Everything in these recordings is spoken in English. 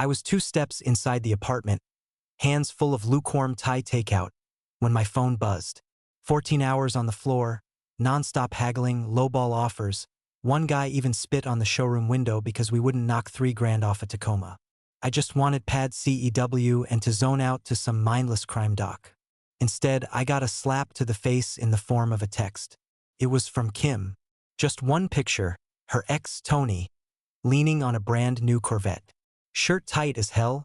I was 2 steps inside the apartment, hands full of lukewarm Thai takeout, when my phone buzzed. 14 hours on the floor, non-stop haggling, lowball offers. One guy even spit on the showroom window because we wouldn't knock 3 grand off a Tacoma. I just wanted pad CEW and to zone out to some mindless crime doc. Instead, I got a slap to the face in the form of a text. It was from Kim. Just one picture, her ex, Tony, leaning on a brand new Corvette. Shirt tight as hell,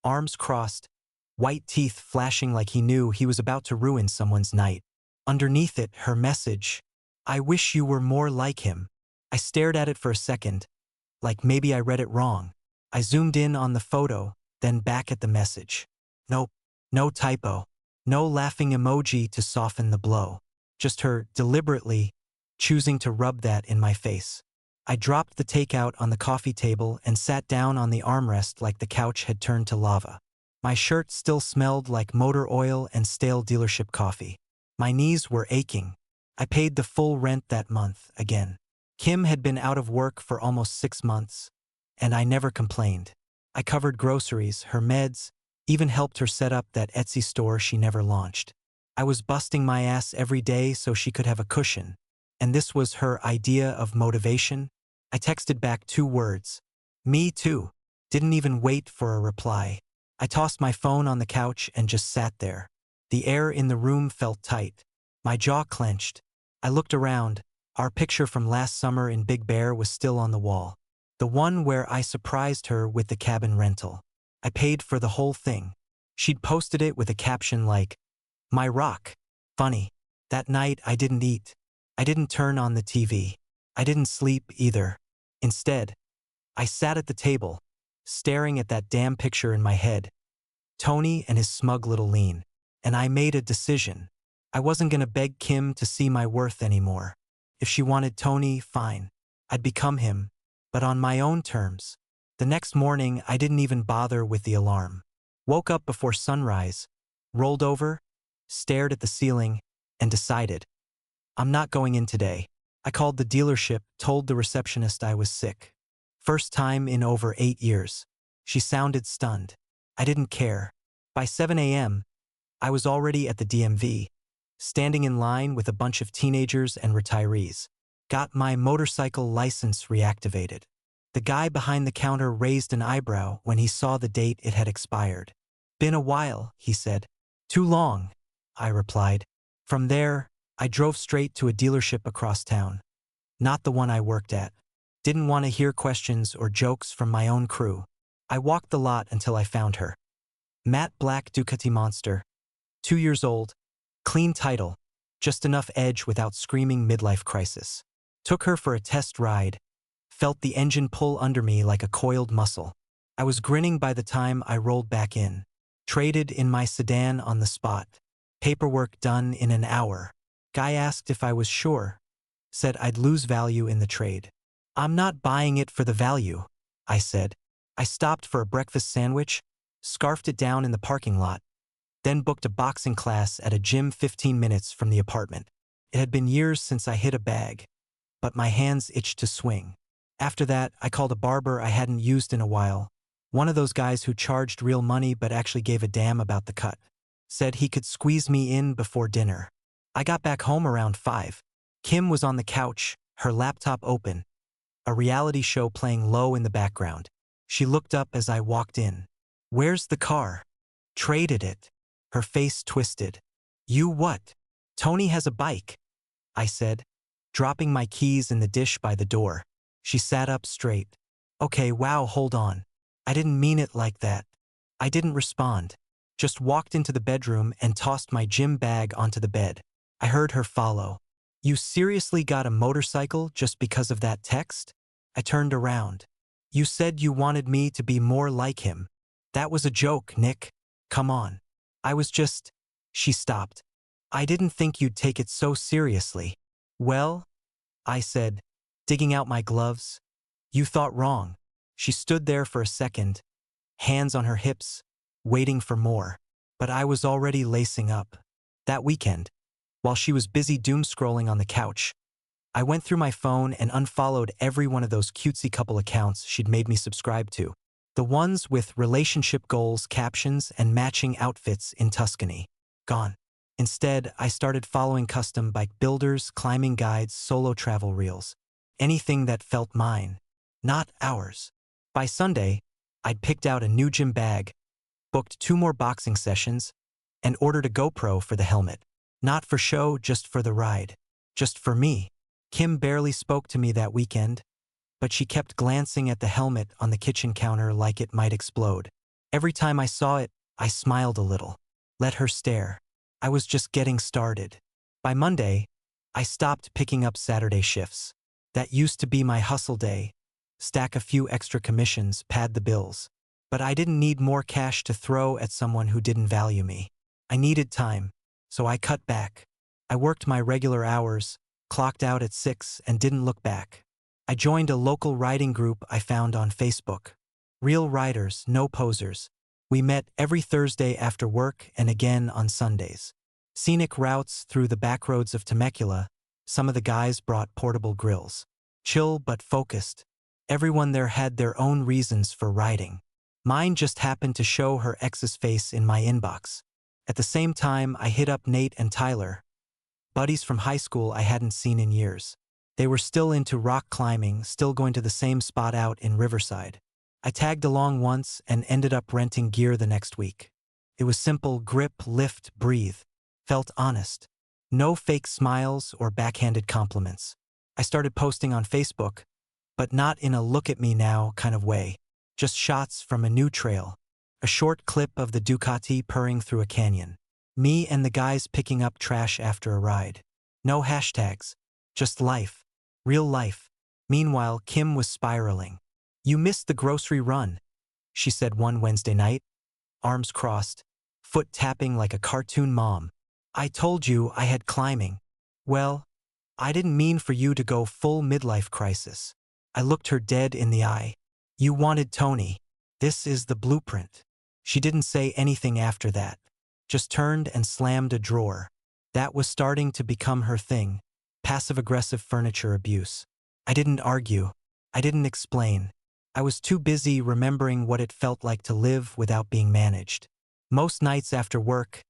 arms crossed, white teeth flashing like he knew he was about to ruin someone's night. Underneath it, her message, "I wish you were more like him." I stared at it for a second, like maybe I read it wrong. I zoomed in on the photo, then back at the message. Nope, no typo, no laughing emoji to soften the blow. Just her, deliberately, choosing to rub that in my face. I dropped the takeout on the coffee table and sat down on the armrest like the couch had turned to lava. My shirt still smelled like motor oil and stale dealership coffee. My knees were aching. I paid the full rent that month again. Kim had been out of work for almost 6 months, and I never complained. I covered groceries, her meds, even helped her set up that Etsy store she never launched. I was busting my ass every day so she could have a cushion, and this was her idea of motivation. I texted back 2 words. Me too. Didn't even wait for a reply. I tossed my phone on the couch and just sat there. The air in the room felt tight. My jaw clenched. I looked around. Our picture from last summer in Big Bear was still on the wall. The one where I surprised her with the cabin rental. I paid for the whole thing. She'd posted it with a caption like, "My rock." Funny. That night I didn't eat. I didn't turn on the TV. I didn't sleep either. Instead, I sat at the table, staring at that damn picture in my head. Tony and his smug little lean. And I made a decision. I wasn't gonna beg Kim to see my worth anymore. If she wanted Tony, fine. I'd become him, but on my own terms. The next morning, I didn't even bother with the alarm. Woke up before sunrise, rolled over, stared at the ceiling, and decided, I'm not going in today. I called the dealership, told the receptionist I was sick. First time in over 8 years. She sounded stunned. I didn't care. By 7 a.m., I was already at the DMV, standing in line with a bunch of teenagers and retirees. Got my motorcycle license reactivated. The guy behind the counter raised an eyebrow when he saw the date it had expired. Been a while, he said. Too long, I replied. From there, I drove straight to a dealership across town. Not the one I worked at. Didn't want to hear questions or jokes from my own crew. I walked the lot until I found her. Matte black Ducati Monster. 2 years old. Clean title. Just enough edge without screaming midlife crisis. Took her for a test ride. Felt the engine pull under me like a coiled muscle. I was grinning by the time I rolled back in. Traded in my sedan on the spot. Paperwork done in an hour. Guy asked if I was sure. Said I'd lose value in the trade. I'm not buying it for the value, I said. I stopped for a breakfast sandwich, scarfed it down in the parking lot, then booked a boxing class at a gym 15 minutes from the apartment. It had been years since I hit a bag, but my hands itched to swing. After that, I called a barber I hadn't used in a while, one of those guys who charged real money but actually gave a damn about the cut. Said he could squeeze me in before dinner. I got back home around 5. Kim was on the couch, her laptop open, a reality show playing low in the background. She looked up as I walked in. Where's the car? Traded it. Her face twisted. You what? Tony has a bike, I said, dropping my keys in the dish by the door. She sat up straight. Okay, wow, hold on. I didn't mean it like that. I didn't respond. Just walked into the bedroom and tossed my gym bag onto the bed. I heard her follow. You seriously got a motorcycle just because of that text? I turned around. You said you wanted me to be more like him. That was a joke, Nick. Come on. I was just... She stopped. I didn't think you'd take it so seriously. Well, I said, digging out my gloves. You thought wrong. She stood there for a second, hands on her hips, waiting for more. But I was already lacing up. That weekend, while she was busy doom-scrolling on the couch, I went through my phone and unfollowed every one of those cutesy couple accounts she'd made me subscribe to. The ones with relationship goals, captions, and matching outfits in Tuscany. Gone. Instead, I started following custom bike builders, climbing guides, solo travel reels. Anything that felt mine, not ours. By Sunday, I'd picked out a new gym bag, booked 2 more boxing sessions, and ordered a GoPro for the helmet. Not for show, just for the ride. Just for me. Kim barely spoke to me that weekend, but she kept glancing at the helmet on the kitchen counter like it might explode. Every time I saw it, I smiled a little. Let her stare. I was just getting started. By Monday, I stopped picking up Saturday shifts. That used to be my hustle day. Stack a few extra commissions, pad the bills. But I didn't need more cash to throw at someone who didn't value me. I needed time, so I cut back. I worked my regular hours, clocked out at 6, and didn't look back. I joined a local riding group I found on Facebook. Real riders, no posers. We met every Thursday after work and again on Sundays. Scenic routes through the backroads of Temecula. Some of the guys brought portable grills. Chill but focused. Everyone there had their own reasons for riding. Mine just happened to show her ex's face in my inbox. At the same time, I hit up Nate and Tyler, buddies from high school I hadn't seen in years. They were still into rock climbing, still going to the same spot out in Riverside. I tagged along once and ended up renting gear the next week. It was simple: grip, lift, breathe. Felt honest. No fake smiles or backhanded compliments. I started posting on Facebook, but not in a look at me now kind of way. Just shots from a new trail. A short clip of the Ducati purring through a canyon. Me and the guys picking up trash after a ride. No hashtags. Just life. Real life. Meanwhile, Kim was spiraling. "You missed the grocery run," she said one Wednesday night. Arms crossed, foot tapping like a cartoon mom. "I told you I had climbing." "Well, I didn't mean for you to go full midlife crisis." I looked her dead in the eye. "You wanted Tony. This is the blueprint." She didn't say anything after that. Just turned and slammed a drawer. That was starting to become her thing. Passive-aggressive furniture abuse. I didn't argue. I didn't explain. I was too busy remembering what it felt like to live without being managed. Most nights after work,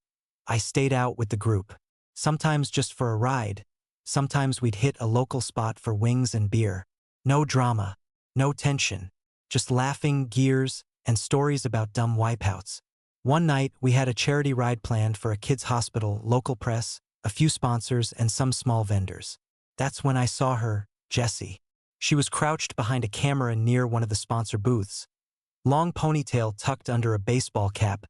I stayed out with the group. Sometimes just for a ride. Sometimes we'd hit a local spot for wings and beer. No drama. No tension. Just laughing, gears, and stories about dumb wipeouts. One night, we had a charity ride planned for a kids' hospital, local press, a few sponsors, and some small vendors. That's when I saw her, Jessie. She was crouched behind a camera near one of the sponsor booths. Long ponytail tucked under a baseball cap,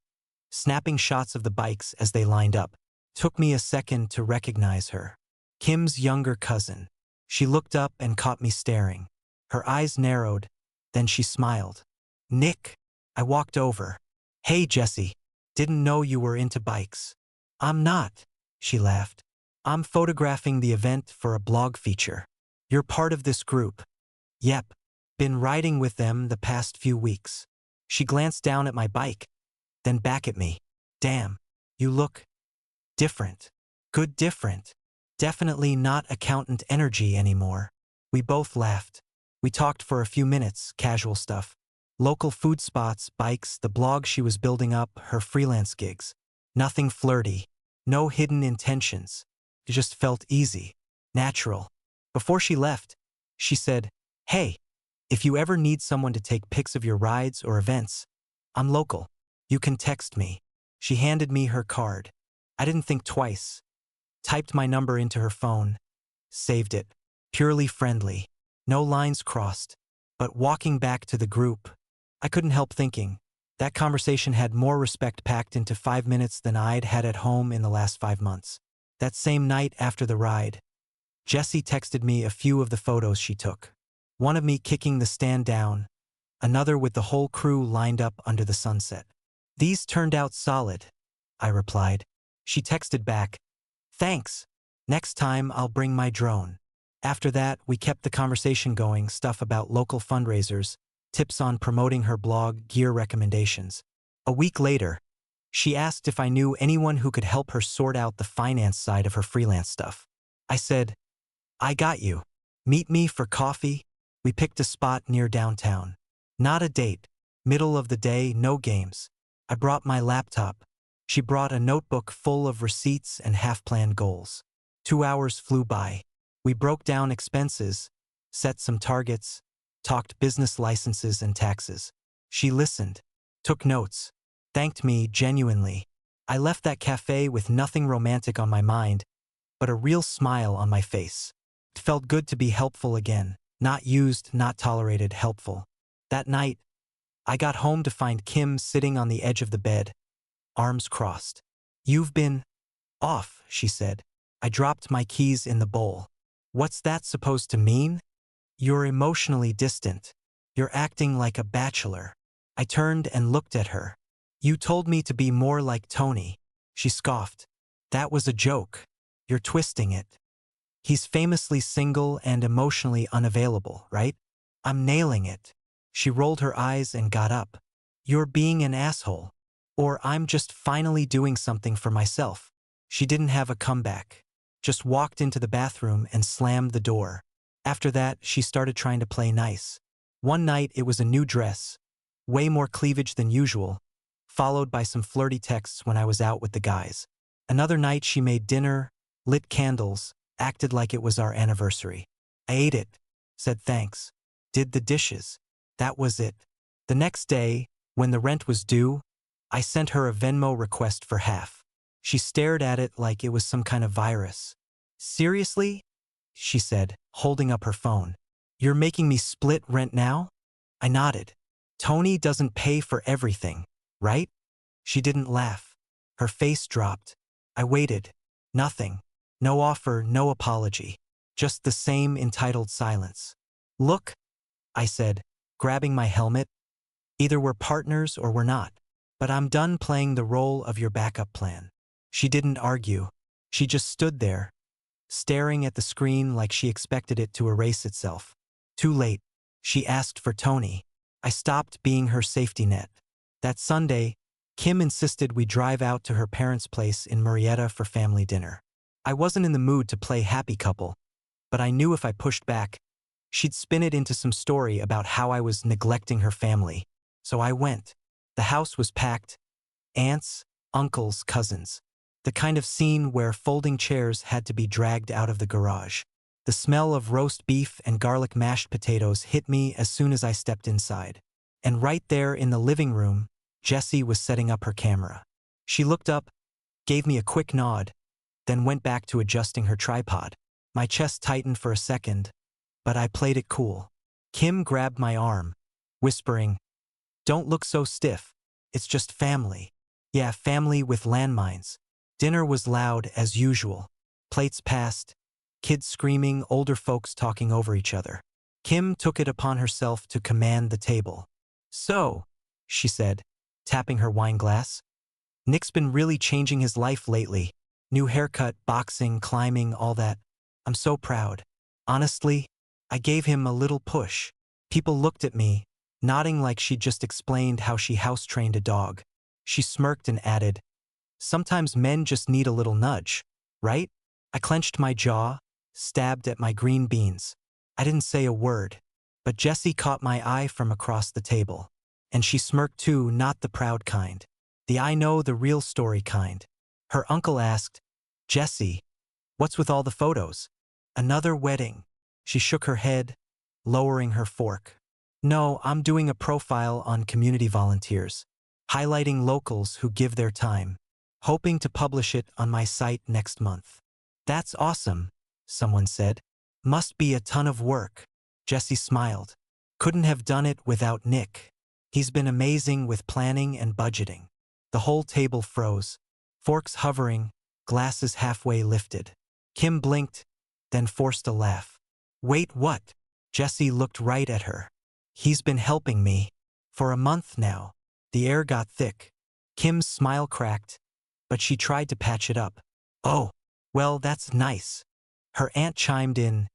snapping shots of the bikes as they lined up. Took me a second to recognize her. Kim's younger cousin. She looked up and caught me staring. Her eyes narrowed, then she smiled. "Nick." I walked over. "Hey, Jessie. Didn't know you were into bikes." "I'm not," she laughed. "I'm photographing the event for a blog feature." "You're part of this group?" "Yep. Been riding with them the past few weeks." She glanced down at my bike, then back at me. "Damn, you look different." "Good different. Definitely not accountant energy anymore." We both laughed. We talked for a few minutes, casual stuff. Local food spots, bikes, the blog she was building up, her freelance gigs. Nothing flirty. No hidden intentions. It just felt easy. Natural. Before she left, she said, "Hey, if you ever need someone to take pics of your rides or events, I'm local. You can text me." She handed me her card. I didn't think twice. Typed my number into her phone. Saved it. Purely friendly. No lines crossed. But walking back to the group, I couldn't help thinking, that conversation had more respect packed into 5 minutes than I'd had at home in the last 5 months. That same night after the ride, Jessie texted me a few of the photos she took. One of me kicking the stand down, another with the whole crew lined up under the sunset. "These turned out solid," I replied. She texted back, "Thanks. Next time I'll bring my drone." After that, we kept the conversation going, stuff about local fundraisers, tips on promoting her blog, gear recommendations. A week later, she asked if I knew anyone who could help her sort out the finance side of her freelance stuff. I said, "I got you. Meet me for coffee." We picked a spot near downtown. Not a date, Middle of the day, no games. I brought my laptop. She brought a notebook full of receipts and half-planned goals. 2 hours flew by. We broke down expenses, set some targets, talked business licenses and taxes. She listened, took notes, thanked me genuinely. I left that cafe with nothing romantic on my mind, but a real smile on my face. It felt good to be helpful again. Not used, not tolerated, helpful. That night, I got home to find Kim sitting on the edge of the bed, arms crossed. "You've been off," she said. I dropped my keys in the bowl. "What's that supposed to mean?" "You're emotionally distant. You're acting like a bachelor." I turned and looked at her. "You told me to be more like Tony." She scoffed. "That was a joke. You're twisting it. He's famously single and emotionally unavailable, right?" "I'm nailing it." She rolled her eyes and got up. "You're being an asshole. Or I'm just finally doing something for myself." She didn't have a comeback. Just walked into the bathroom and slammed the door. After that, she started trying to play nice. One night, it was a new dress, way more cleavage than usual, followed by some flirty texts when I was out with the guys. Another night, she made dinner, lit candles, acted like it was our anniversary. I ate it, said thanks, did the dishes. That was it. The next day, when the rent was due, I sent her a Venmo request for half. She stared at it like it was some kind of virus. "Seriously?" she said, holding up her phone. "You're making me split rent now?" I nodded. "Tony doesn't pay for everything, right?" She didn't laugh. Her face dropped. I waited. Nothing. No offer, no apology. Just the same entitled silence. "Look," I said, grabbing my helmet. "Either we're partners or we're not. But I'm done playing the role of your backup plan." She didn't argue. She just stood there, staring at the screen like she expected it to erase itself. Too late. She asked for Tony. I stopped being her safety net. That Sunday, Kim insisted we drive out to her parents' place in Murrieta for family dinner. I wasn't in the mood to play happy couple, but I knew if I pushed back, she'd spin it into some story about how I was neglecting her family. So I went. The house was packed. Aunts, uncles, cousins. The kind of scene where folding chairs had to be dragged out of the garage. The smell of roast beef and garlic mashed potatoes hit me as soon as I stepped inside. And right there in the living room, Jessie was setting up her camera. She looked up, gave me a quick nod, then went back to adjusting her tripod. My chest tightened for a second, but I played it cool. Kim grabbed my arm, whispering, "Don't look so stiff. It's just family." Yeah, family with landmines. Dinner was loud as usual. Plates passed, kids screaming, older folks talking over each other. Kim took it upon herself to command the table. "So," she said, tapping her wine glass, "Nick's been really changing his life lately. New haircut, boxing, climbing, all that. I'm so proud. Honestly, I gave him a little push." People looked at me, nodding like she'd just explained how she house-trained a dog. She smirked and added, "Sometimes men just need a little nudge, right?" I clenched my jaw, stabbed at my green beans. I didn't say a word, but Jessie caught my eye from across the table. And she smirked too, not the proud kind. The I know the real story kind. Her uncle asked, "Jessie, what's with all the photos? Another wedding?" She shook her head, lowering her fork. "No, I'm doing a profile on community volunteers, highlighting locals who give their time, hoping to publish it on my site next month." "That's awesome," someone said. "Must be a ton of work." Jessie smiled. "Couldn't have done it without Nick. He's been amazing with planning and budgeting." The whole table froze, forks hovering, glasses halfway lifted. Kim blinked, then forced a laugh. "Wait, what?" Jessie looked right at her. "He's been helping me. For a month now." The air got thick. Kim's smile cracked, but she tried to patch it up. "Oh, well, that's nice." Her aunt chimed in.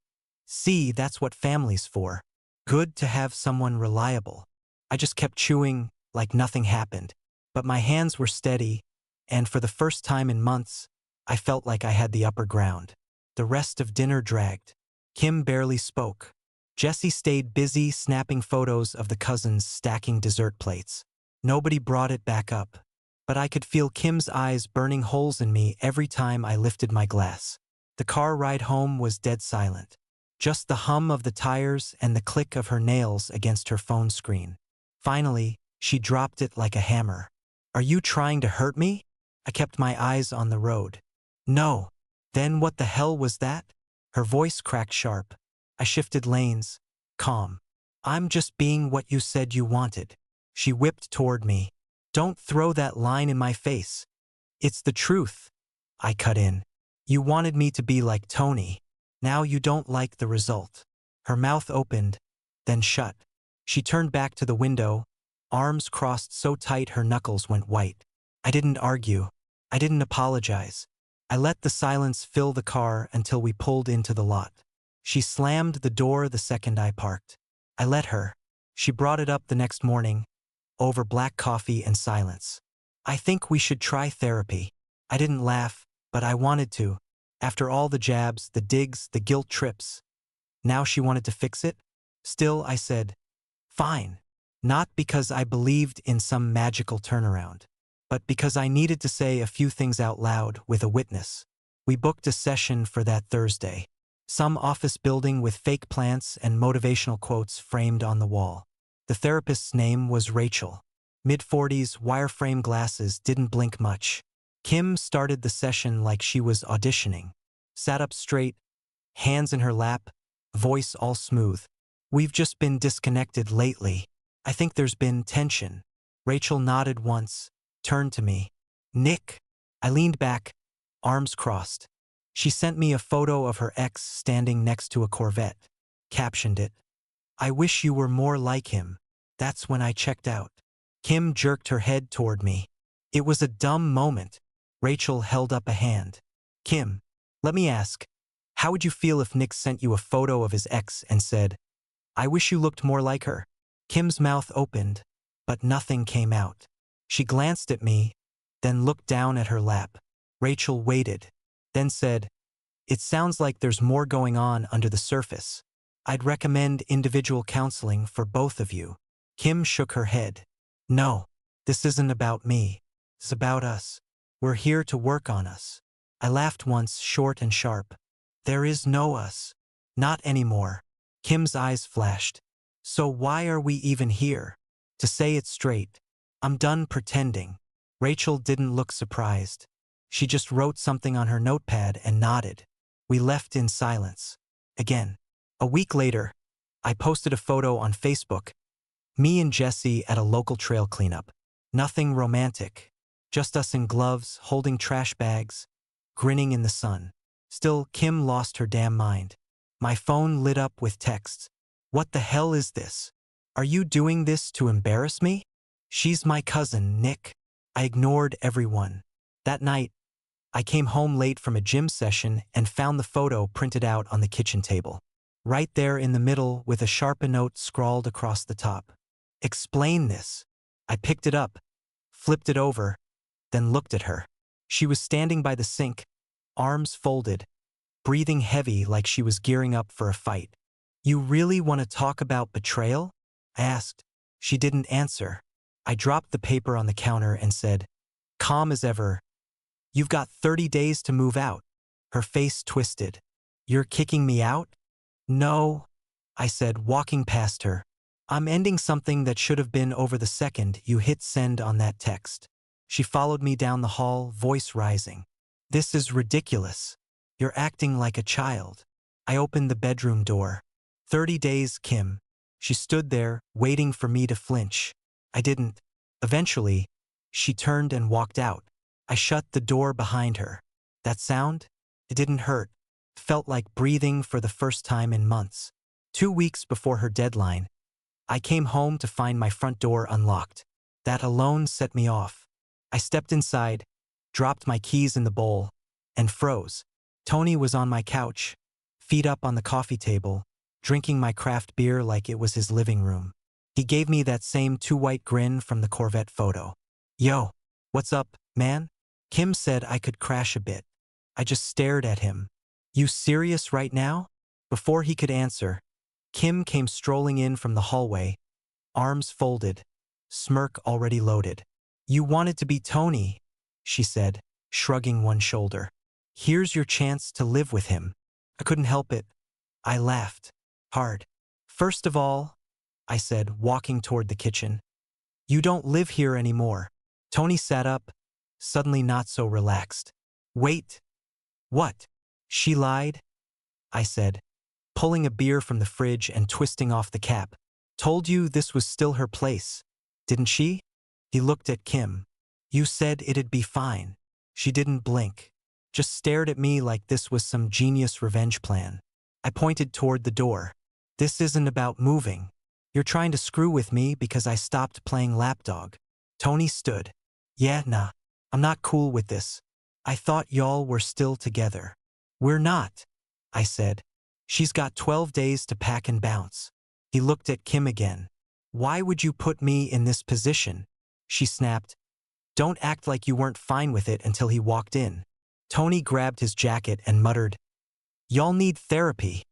"See, that's what family's for. Good to have someone reliable." I just kept chewing like nothing happened, but my hands were steady, and for the first time in months, I felt like I had the upper ground. The rest of dinner dragged. Kim barely spoke. Jesse stayed busy snapping photos of the cousins stacking dessert plates. Nobody brought it back up, but I could feel Kim's eyes burning holes in me every time I lifted my glass. The car ride home was dead silent. Just the hum of the tires and the click of her nails against her phone screen. Finally, she dropped it like a hammer. "Are you trying to hurt me?" I kept my eyes on the road. "No." "Then what the hell was that?" Her voice cracked sharp. I shifted lanes. Calm. "I'm just being what you said you wanted." She whipped toward me. "Don't throw that line in my face." "It's the truth." I cut in. "You wanted me to be like Tony. Now you don't like the result." Her mouth opened, then shut. She turned back to the window, arms crossed so tight her knuckles went white. I didn't argue. I didn't apologize. I let the silence fill the car until we pulled into the lot. She slammed the door the second I parked. I let her. She brought it up the next morning, over black coffee and silence. "I think we should try therapy." I didn't laugh, but I wanted to. After all the jabs, the digs, the guilt trips. Now she wanted to fix it? Still, I said, "Fine." Not because I believed in some magical turnaround, but because I needed to say a few things out loud with a witness. We booked a session for that Thursday. Some office building with fake plants and motivational quotes framed on the wall. The therapist's name was Rachel. Mid-40s, wireframe glasses, didn't blink much. Kim started the session like she was auditioning. Sat up straight, hands in her lap, voice all smooth. "We've just been disconnected lately. I think there's been tension." Rachel nodded once, turned to me. "Nick." I leaned back, arms crossed. She sent me a photo of her ex standing next to a Corvette. Captioned it, "I wish you were more like him." That's when I checked out. Kim jerked her head toward me. It was a dumb moment. Rachel held up a hand. "Kim, let me ask, how would you feel if Nick sent you a photo of his ex and said, 'I wish you looked more like her'?" Kim's mouth opened, but nothing came out. She glanced at me, then looked down at her lap. Rachel waited, then said, "It sounds like there's more going on under the surface. I'd recommend individual counseling for both of you." Kim shook her head. "No, this isn't about me. It's about us. We're here to work on us." I laughed once, short and sharp. "There is no us. Not anymore." Kim's eyes flashed. "So why are we even here?" To say it straight, I'm done pretending. Rachel didn't look surprised. She just wrote something on her notepad and nodded. We left in silence. Again. A week later, I posted a photo on Facebook. Me and Jesse at a local trail cleanup. Nothing romantic. Just us in gloves, holding trash bags, grinning in the sun. Still, Kim lost her damn mind. My phone lit up with texts. "What the hell is this? Are you doing this to embarrass me?" "She's my cousin, Nick." I ignored everyone. That night, I came home late from a gym session and found the photo printed out on the kitchen table. Right there in the middle with a Sharpie note scrawled across the top. "Explain this." I picked it up, flipped it over, then looked at her. She was standing by the sink, arms folded, breathing heavy like she was gearing up for a fight. "You really want to talk about betrayal?" I asked. She didn't answer. I dropped the paper on the counter and said, calm as ever, "You've got 30 days to move out." Her face twisted. "You're kicking me out?" "No," I said, walking past her. "I'm ending something that should have been over the second you hit send on that text." She followed me down the hall, voice rising. "This is ridiculous. You're acting like a child." I opened the bedroom door. 30 days, Kim." She stood there, waiting for me to flinch. I didn't. Eventually, she turned and walked out. I shut the door behind her. That sound? It didn't hurt. It felt like breathing for the first time in months. 2 weeks before her deadline, I came home to find my front door unlocked. That alone set me off. I stepped inside, dropped my keys in the bowl, and froze. Tony was on my couch, feet up on the coffee table, drinking my craft beer like it was his living room. He gave me that same too-white grin from the Corvette photo. "Yo, what's up, man?" Kim said I could crash a bit. I just stared at him. "You serious right now?" Before he could answer, Kim came strolling in from the hallway, arms folded, smirk already loaded. "You wanted to be Tony," she said, shrugging one shoulder. "Here's your chance to live with him." I couldn't help it. I laughed. Hard. "First of all," I said, walking toward the kitchen, "you don't live here anymore." Tony sat up, suddenly not so relaxed. "Wait. What?" "She lied," I said, pulling a beer from the fridge and twisting off the cap. "Told you this was still her place, didn't she?" He looked at Kim. "You said it'd be fine." She didn't blink, just stared at me like this was some genius revenge plan. I pointed toward the door. "This isn't about moving. You're trying to screw with me because I stopped playing lapdog." Tony stood. "Yeah, nah. I'm not cool with this. I thought y'all were still together." "We're not," I said. "She's got 12 days to pack and bounce." He looked at Kim again. "Why would you put me in this position?" She snapped. "Don't act like you weren't fine with it until he walked in." Tony grabbed his jacket and muttered, "Y'all need therapy."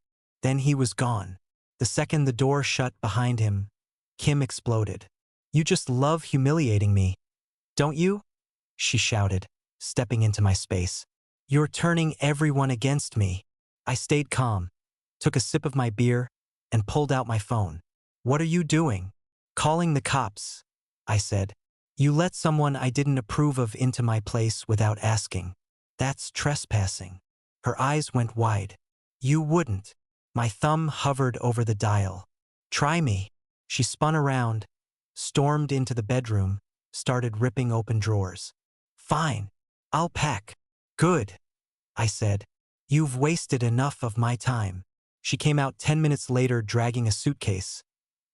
Then he was gone. The second the door shut behind him, Kim exploded. "You just love humiliating me, don't you?" she shouted, stepping into my space. "You're turning everyone against me." I stayed calm, took a sip of my beer, and pulled out my phone. "What are you doing?" "Calling the cops," I said. "You let someone I didn't approve of into my place without asking. That's trespassing." Her eyes went wide. "You wouldn't." My thumb hovered over the dial. "Try me." She spun around, stormed into the bedroom, started ripping open drawers. "Fine. I'll pack." "Good," I said. "You've wasted enough of my time." She came out 10 minutes later dragging a suitcase,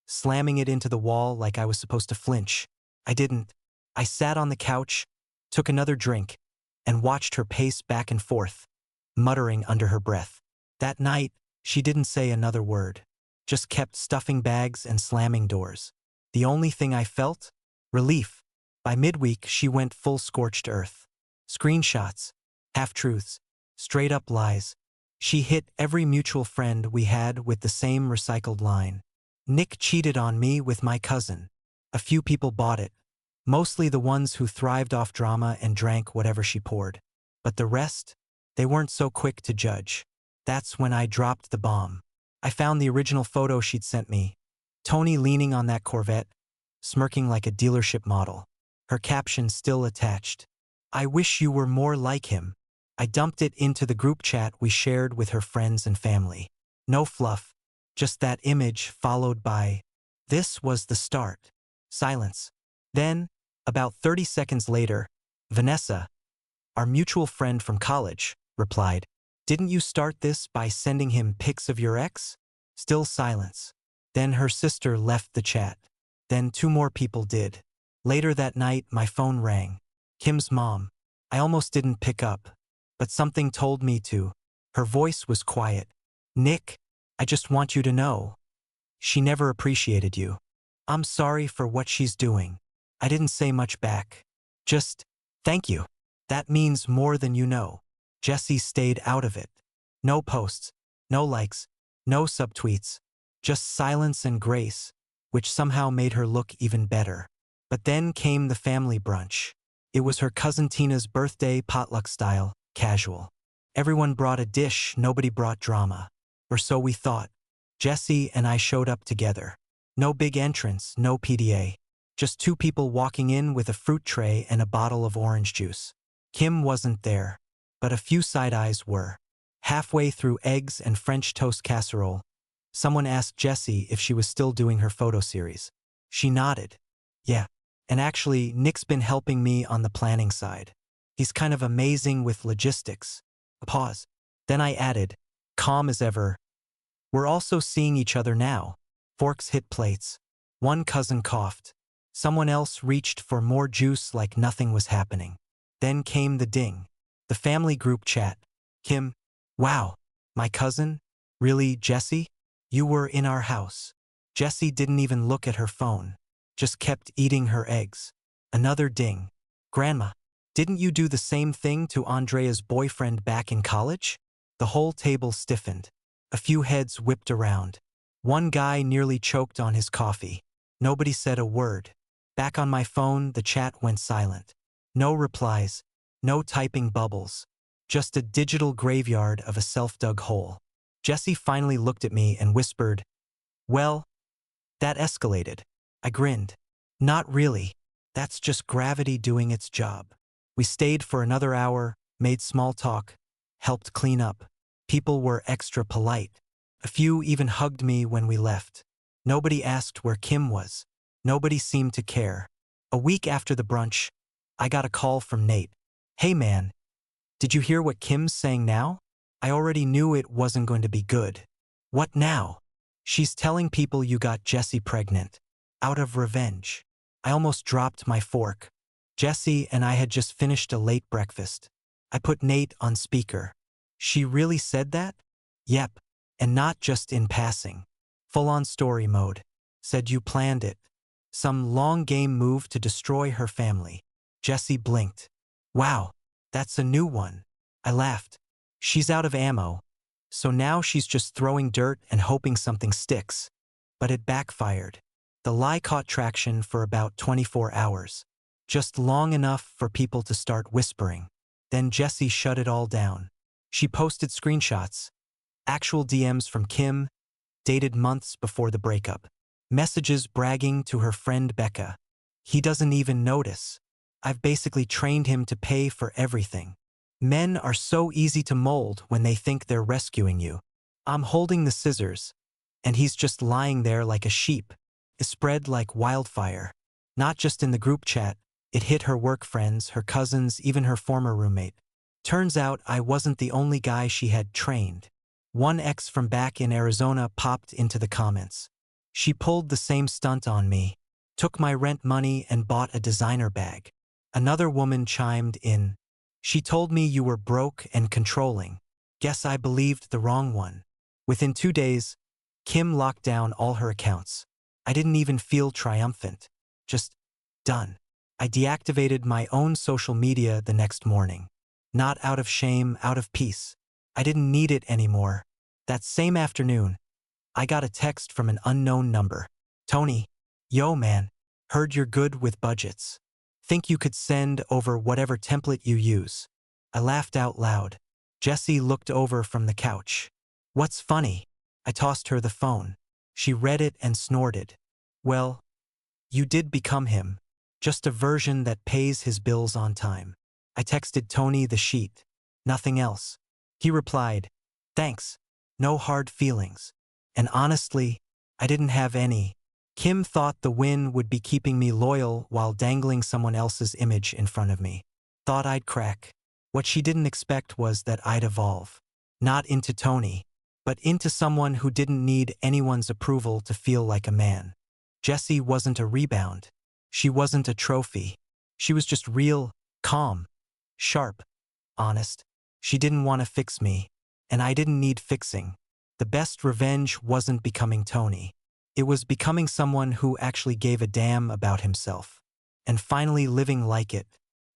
slamming it into the wall like I was supposed to flinch. I didn't. I sat on the couch, took another drink, and watched her pace back and forth, muttering under her breath. That night, she didn't say another word, just kept stuffing bags and slamming doors. The only thing I felt? Relief. By midweek, she went full scorched earth. Screenshots, half-truths, straight-up lies. She hit every mutual friend we had with the same recycled line. "Nick cheated on me with my cousin." A few people bought it, mostly the ones who thrived off drama and drank whatever she poured. But the rest? They weren't so quick to judge. That's when I dropped the bomb. I found the original photo she'd sent me. Tony leaning on that Corvette, smirking like a dealership model. Her caption still attached. "I wish you were more like him." I dumped it into the group chat we shared with her friends and family. No fluff, just that image followed by, "This was the start." Silence. Then, about 30 seconds later, Vanessa, our mutual friend from college, replied, "Didn't you start this by sending him pics of your ex?" Still silence. Then her sister left the chat. Then 2 more people did. Later that night, my phone rang. Kim's mom. I almost didn't pick up, but something told me to. Her voice was quiet. "Nick, I just want you to know. She never appreciated you. I'm sorry for what she's doing." I didn't say much back. Just, "Thank you. That means more than you know." Jesse stayed out of it. No posts, no likes, no subtweets, just silence and grace, which somehow made her look even better. But then came the family brunch. It was her cousin Tina's birthday, potluck style, casual. Everyone brought a dish, nobody brought drama. Or so we thought. Jesse and I showed up together. No big entrance, no PDA. Just 2 people walking in with a fruit tray and a bottle of orange juice. Kim wasn't there, but a few side eyes were. Halfway through eggs and French toast casserole, someone asked Jessie if she was still doing her photo series. She nodded. "Yeah. And actually, Nick's been helping me on the planning side. He's kind of amazing with logistics." A pause. Then I added, calm as ever, "We're also seeing each other now." Forks hit plates. One cousin coughed. Someone else reached for more juice like nothing was happening. Then came the ding. The family group chat. Kim. "Wow. My cousin? Really, Jessie? You were in our house." Jessie didn't even look at her phone. Just kept eating her eggs. Another ding. "Grandma. Didn't you do the same thing to Andrea's boyfriend back in college?" The whole table stiffened. A few heads whipped around. One guy nearly choked on his coffee. Nobody said a word. Back on my phone, the chat went silent. No replies, no typing bubbles. Just a digital graveyard of a self-dug hole. Jesse finally looked at me and whispered, "Well, that escalated." I grinned. "Not really. That's just gravity doing its job." We stayed for another hour, made small talk, helped clean up. People were extra polite. A few even hugged me when we left. Nobody asked where Kim was. Nobody seemed to care. A week after the brunch, I got a call from Nate. "Hey man, did you hear what Kim's saying now?" I already knew it wasn't going to be good. "What now?" "She's telling people you got Jessie pregnant. Out of revenge." I almost dropped my fork. Jesse and I had just finished a late breakfast. I put Nate on speaker. "She really said that?" "Yep. And not just in passing. Full-on story mode. Said you planned it. Some long game move to destroy her family." Jesse blinked. "Wow, that's a new one." I laughed. "She's out of ammo. So now she's just throwing dirt and hoping something sticks." But it backfired. The lie caught traction for about 24 hours. Just long enough for people to start whispering. Then Jessie shut it all down. She posted screenshots, actual DMs from Kim, dated months before the breakup. Messages bragging to her friend Becca. "He doesn't even notice. I've basically trained him to pay for everything." Men are so easy to mold when they think they're rescuing you. I'm holding the scissors, and he's just lying there like a sheep. It spread like wildfire. Not just in the group chat, it hit her work friends, her cousins, even her former roommate. Turns out I wasn't the only guy she had trained. One ex from back in Arizona popped into the comments. She pulled the same stunt on me, took my rent money and bought a designer bag. Another woman chimed in. "She told me you were broke and controlling. Guess I believed the wrong one." Within 2 days, Kim locked down all her accounts. I didn't even feel triumphant. Just done. I deactivated my own social media the next morning. Not out of shame, out of peace. I didn't need it anymore. That same afternoon, I got a text from an unknown number. "Tony, yo man, heard you're good with budgets. Think you could send over whatever template you use." I laughed out loud. Jessie looked over from the couch. "What's funny?" I tossed her the phone. She read it and snorted. "Well, you did become him. Just a version that pays his bills on time." I texted Tony the sheet. Nothing else. He replied, "Thanks. No hard feelings." And honestly, I didn't have any. Kim thought the win would be keeping me loyal while dangling someone else's image in front of me. Thought I'd crack. What she didn't expect was that I'd evolve. Not into Tony, but into someone who didn't need anyone's approval to feel like a man. Jessie wasn't a rebound. She wasn't a trophy. She was just real, calm, sharp, honest. She didn't want to fix me, and I didn't need fixing. The best revenge wasn't becoming Tony. It was becoming someone who actually gave a damn about himself. And finally living like it.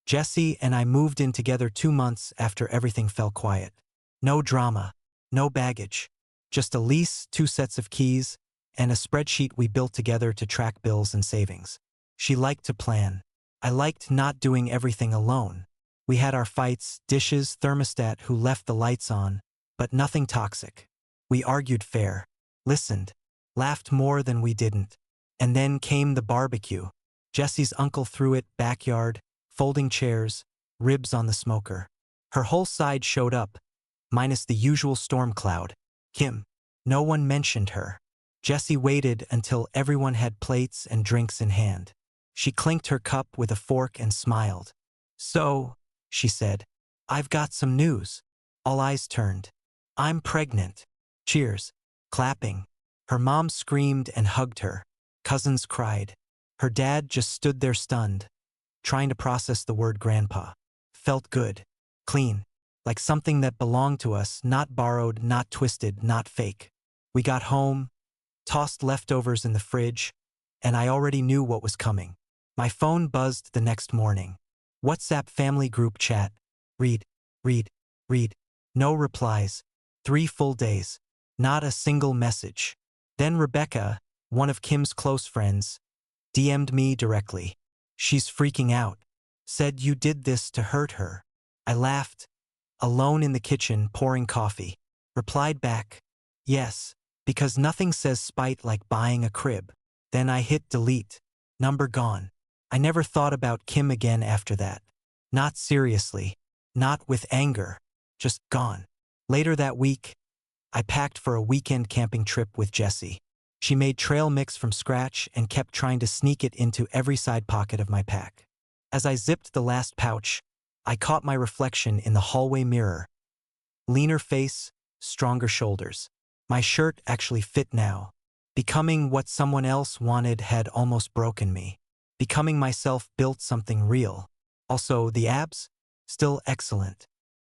Jessie and I moved in together 2 months after everything fell quiet. No drama, no baggage. Just a lease, 2 sets of keys, and a spreadsheet we built together to track bills and savings. She liked to plan. I liked not doing everything alone. We had our fights, dishes, thermostat who left the lights on, but nothing toxic. We argued fair, listened, laughed more than we didn't. And then came the barbecue. Jessie's uncle threw it, backyard, folding chairs, ribs on the smoker. Her whole side showed up, minus the usual storm cloud. Kim. No one mentioned her. Jessie waited until everyone had plates and drinks in hand. She clinked her cup with a fork and smiled. "So," she said, "I've got some news." All eyes turned. "I'm pregnant." Cheers. Clapping. Her mom screamed and hugged her. Cousins cried. Her dad just stood there stunned, trying to process the word grandpa. Felt good. Clean. Like something that belonged to us, not borrowed, not twisted, not fake. We got home, tossed leftovers in the fridge, and I already knew what was coming. My phone buzzed the next morning. WhatsApp family group chat. Read, read, read. No replies. 3 full days. Not a single message. Then Rebecca, one of Kim's close friends, DM'd me directly. She's freaking out. Said you did this to hurt her. I laughed, alone in the kitchen pouring coffee. Replied back, yes, because nothing says spite like buying a crib. Then I hit delete. Number gone. I never thought about Kim again after that. Not seriously. Not with anger. Just gone. Later that week, I packed for a weekend camping trip with Jessie. She made trail mix from scratch and kept trying to sneak it into every side pocket of my pack. As I zipped the last pouch, I caught my reflection in the hallway mirror. Leaner face, stronger shoulders. My shirt actually fit now. Becoming what someone else wanted had almost broken me. Becoming myself built something real. Also, the abs? Still excellent.